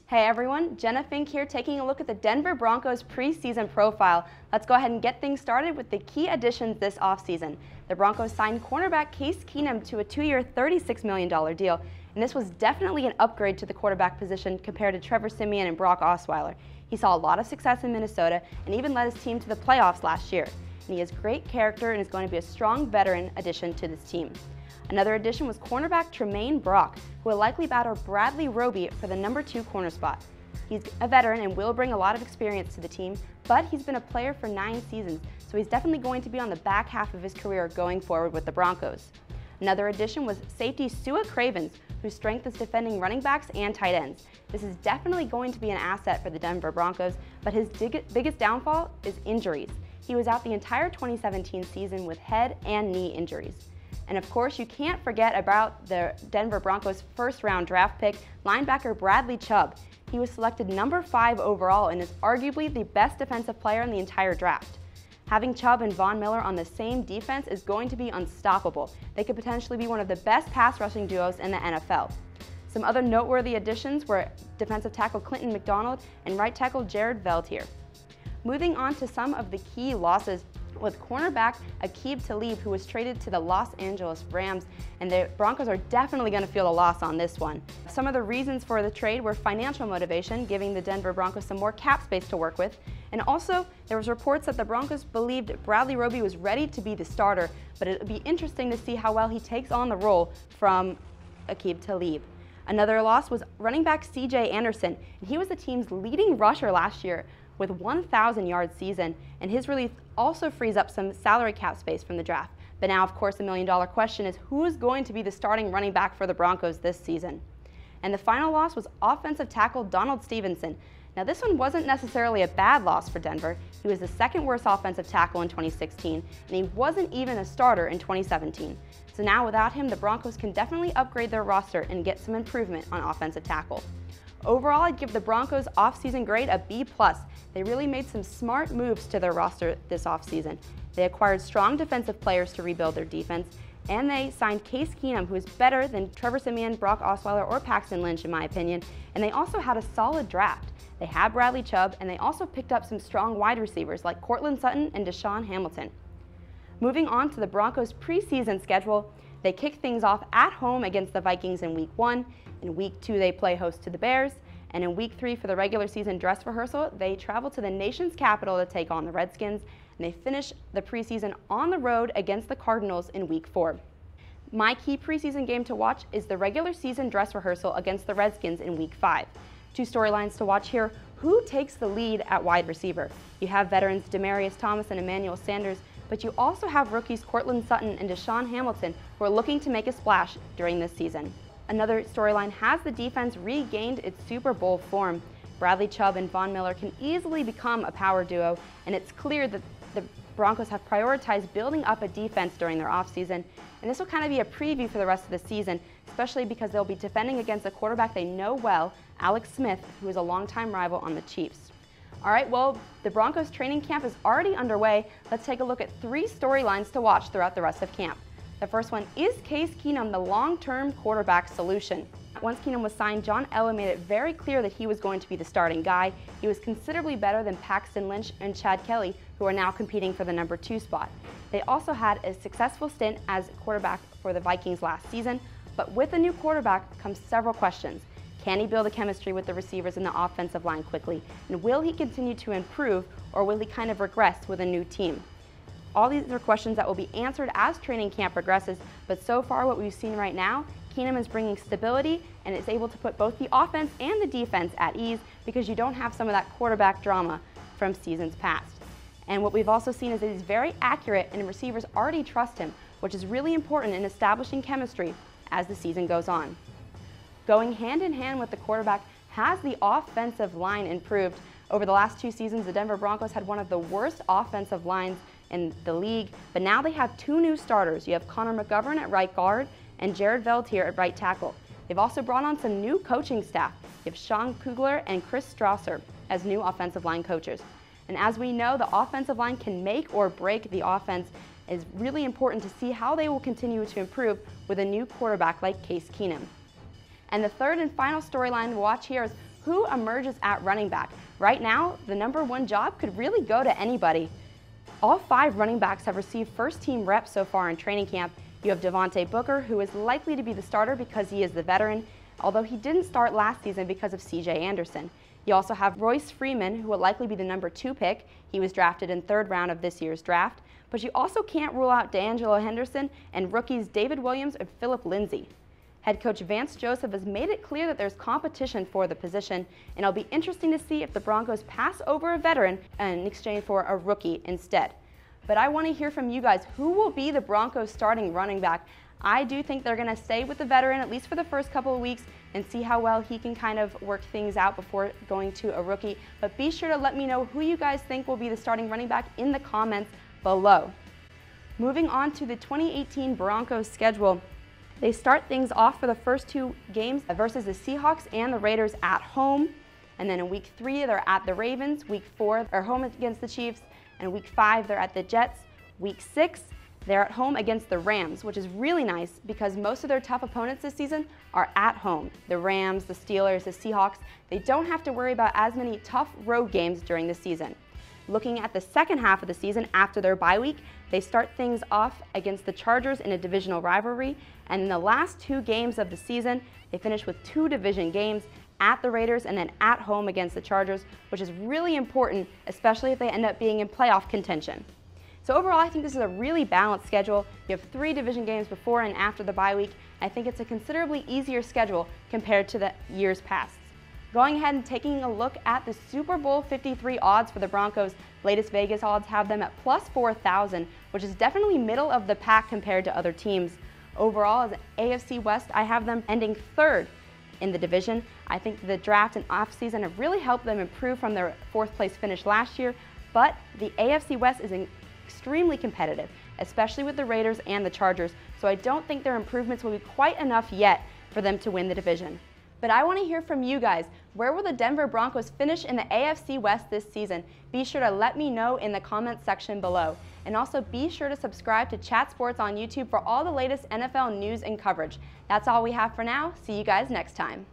Hey everyone, Jenna Fink here taking a look at the Denver Broncos preseason profile. Let's go ahead and get things started with the key additions this offseason. The Broncos signed cornerback Case Keenum to a 2-year, $36 million deal, and this was definitely an upgrade to the quarterback position compared to Trevor Siemian and Brock Osweiler. He saw a lot of success in Minnesota and even led his team to the playoffs last year. And he has great character and is going to be a strong veteran addition to this team. Another addition was cornerback Tramaine, who will likely batter Bradley Roby for the number 2 corner spot. He's a veteran and will bring a lot of experience to the team, but he's been a player for 9 seasons, so he's definitely going to be on the back half of his career going forward with the Broncos. Another addition was safety Sua Cravens, whose strength is defending running backs and tight ends. This is definitely going to be an asset for the Denver Broncos, but his biggest downfall is injuries. He was out the entire 2017 season with head and knee injuries. And of course, you can't forget about the Denver Broncos' first-round draft pick, linebacker Bradley Chubb. He was selected number 5 overall and is arguably the best defensive player in the entire draft. Having Chubb and Von Miller on the same defense is going to be unstoppable. They could potentially be one of the best pass rushing duos in the NFL. Some other noteworthy additions were defensive tackle Clinton McDonald and right tackle Jared Veltier. Moving on to some of the key losses, with cornerback Aqib Talib, who was traded to the Los Angeles Rams, and the Broncos are definitely going to feel a loss on this one. Some of the reasons for the trade were financial motivation, giving the Denver Broncos some more cap space to work with, and also there was reports that the Broncos believed Bradley Roby was ready to be the starter, but it would be interesting to see how well he takes on the role from Aqib Talib. Another loss was running back C.J. Anderson, and he was the team's leading rusher last year with 1,000-yard season, and his release also frees up some salary cap space from the draft. But now, of course, the million-dollar question is who is going to be the starting running back for the Broncos this season? And the final loss was offensive tackle Donald Stevenson. Now, this one wasn't necessarily a bad loss for Denver. He was the second worst offensive tackle in 2016, and he wasn't even a starter in 2017. So now, without him, the Broncos can definitely upgrade their roster and get some improvement on offensive tackle. Overall, I'd give the Broncos offseason grade a B+. They really made some smart moves to their roster this offseason. They acquired strong defensive players to rebuild their defense, and they signed Case Keenum, who is better than Trevor Siemian, Brock Osweiler, or Paxton Lynch, in my opinion, and they also had a solid draft. They had Bradley Chubb, and they also picked up some strong wide receivers like Courtland Sutton and Deshaun Hamilton. Moving on to the Broncos' preseason schedule, they kick things off at home against the Vikings in Week 1. In Week 2, they play host to the Bears. And in Week 3, for the regular season dress rehearsal, they travel to the nation's capital to take on the Redskins. And they finish the preseason on the road against the Cardinals in Week 4. My key preseason game to watch is the regular season dress rehearsal against the Redskins in Week 5. 2 storylines to watch here. Who takes the lead at wide receiver? You have veterans Demaryius Thomas and Emmanuel Sanders, but you also have rookies Courtland Sutton and Deshaun Hamilton who are looking to make a splash during this season. Another storyline, has the defense regained its Super Bowl form? Bradley Chubb and Von Miller can easily become a power duo, and it's clear that the Broncos have prioritized building up a defense during their offseason, and this will kind of be a preview for the rest of the season, especially because they'll be defending against a quarterback they know well, Alex Smith, who is a longtime rival on the Chiefs. All right, well, the Broncos training camp is already underway. Let's take a look at 3 storylines to watch throughout the rest of camp. The first one, is Case Keenum the long-term quarterback solution? Once Keenum was signed, John Elway made it very clear that he was going to be the starting guy. He was considerably better than Paxton Lynch and Chad Kelly, who are now competing for the number 2 spot. They also had a successful stint as quarterback for the Vikings last season, but with a new quarterback comes several questions. Can he build a chemistry with the receivers and the offensive line quickly? And will he continue to improve, or will he kind of regress with a new team? All these are questions that will be answered as training camp progresses, but so far what we've seen right now, Keenum is bringing stability and is able to put both the offense and the defense at ease because you don't have some of that quarterback drama from seasons past. And what we've also seen is that he's very accurate and receivers already trust him, which is really important in establishing chemistry as the season goes on. Going hand in hand with the quarterback, has the offensive line improved? Over the last 2 seasons, the Denver Broncos had one of the worst offensive lines in the league, but now they have 2 new starters. You have Connor McGovern at right guard and Jared Veltier at right tackle. They've also brought on some new coaching staff. You have Sean Kugler and Chris Strasser as new offensive line coaches. And as we know, the offensive line can make or break the offense. It's really important to see how they will continue to improve with a new quarterback like Case Keenum. And the third and final storyline to watch here is who emerges at running back? Right now, the #1 job could really go to anybody. All 5 running backs have received first-team reps so far in training camp. You have Devontae Booker, who is likely to be the starter because he is the veteran, although he didn't start last season because of C.J. Anderson. You also have Royce Freeman, who will likely be the #2 pick. He was drafted in 3rd round of this year's draft. But you also can't rule out D'Angelo Henderson and rookies David Williams and Phillip Lindsay. Head coach Vance Joseph has made it clear that there's competition for the position, and it'll be interesting to see if the Broncos pass over a veteran in exchange for a rookie instead. But I want to hear from you guys. Who will be the Broncos starting running back? I do think they're going to stay with the veteran, at least for the first couple of weeks, and see how well he can kind of work things out before going to a rookie. But be sure to let me know who you guys think will be the starting running back in the comments below. Moving on to the 2018 Broncos schedule. They start things off for the first 2 games versus the Seahawks and the Raiders at home. And then in week 3, they're at the Ravens. Week 4, they're home against the Chiefs. And week 5, they're at the Jets. Week 6, they're at home against the Rams, which is really nice because most of their tough opponents this season are at home. The Rams, the Steelers, the Seahawks, they don't have to worry about as many tough road games during the season. Looking at the second half of the season after their bye week, they start things off against the Chargers in a divisional rivalry, and in the last 2 games of the season, they finish with 2 division games at the Raiders and then at home against the Chargers, which is really important, especially if they end up being in playoff contention. So overall, I think this is a really balanced schedule. You have 3 division games before and after the bye week. I think it's a considerably easier schedule compared to the years past. Going ahead and taking a look at the Super Bowl 53 odds for the Broncos, latest Vegas odds have them at plus 4,000, which is definitely middle of the pack compared to other teams. Overall, as AFC West, I have them ending 3rd in the division. I think the draft and offseason have really helped them improve from their 4th place finish last year, but the AFC West is extremely competitive, especially with the Raiders and the Chargers, so I don't think their improvements will be quite enough yet for them to win the division. But I want to hear from you guys. Where will the Denver Broncos finish in the AFC West this season? Be sure to let me know in the comments section below. And also be sure to subscribe to Chat Sports on YouTube for all the latest NFL news and coverage. That's all we have for now. See you guys next time.